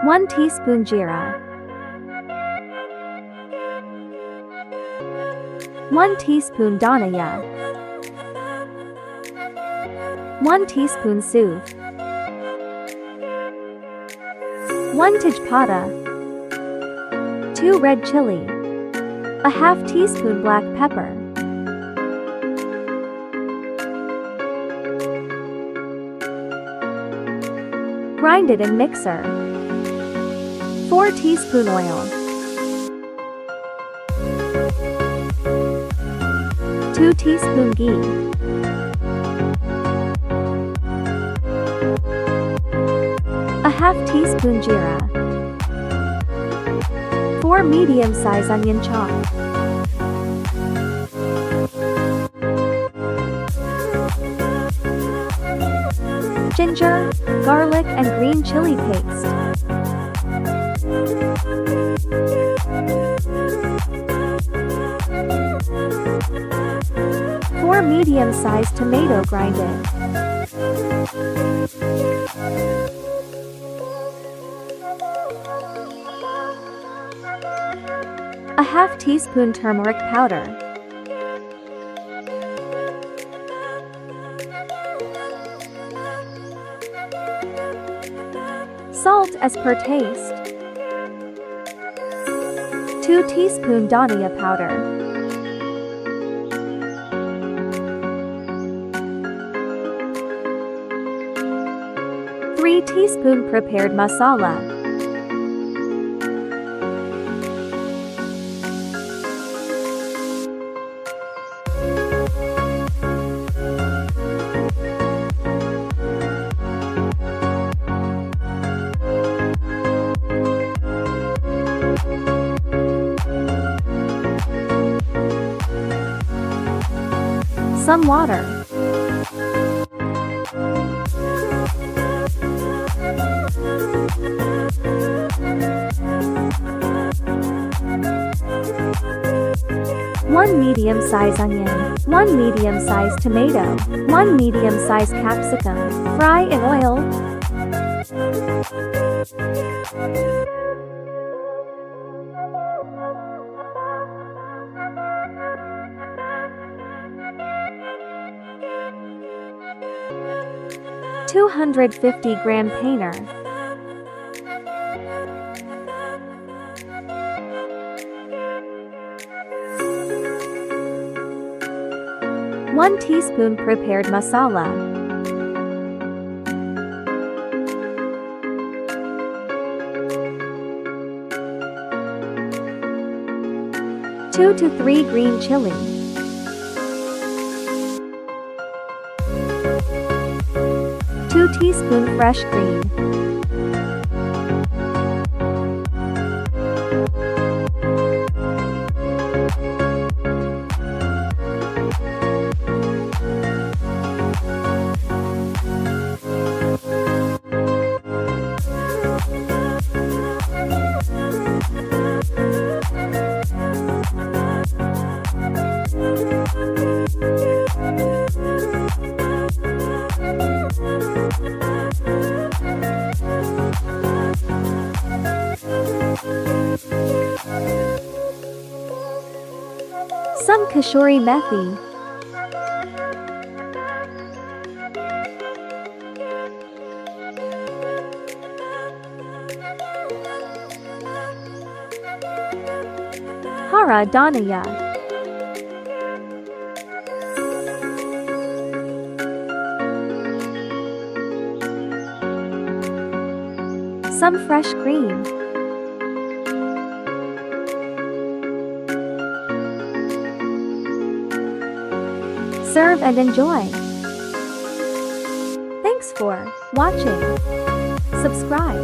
1 teaspoon jeera, 1 teaspoon dhania, 1 teaspoon soothe, 1 tejpata, 2 red chili, a half teaspoon black pepper, grind it in mixer, 4 teaspoon oil, 2 teaspoon ghee, a half teaspoon jeera, 4 medium-size onion chopped, ginger, garlic and green chili paste, 4 medium-sized tomato grinded, a half teaspoon turmeric powder, salt as per taste, 2 teaspoon dhania powder, 3 teaspoon prepared masala, some water, one medium-sized onion, 1 medium-sized tomato, 1 medium-sized capsicum, fry in oil. $250-gram paneer, 1 teaspoon prepared masala, 2 to 3 green chili, 2 teaspoon fresh cream, some kasuri methi, hara dhania, some fresh cream, serve and enjoy. Thanks for watching. Subscribe.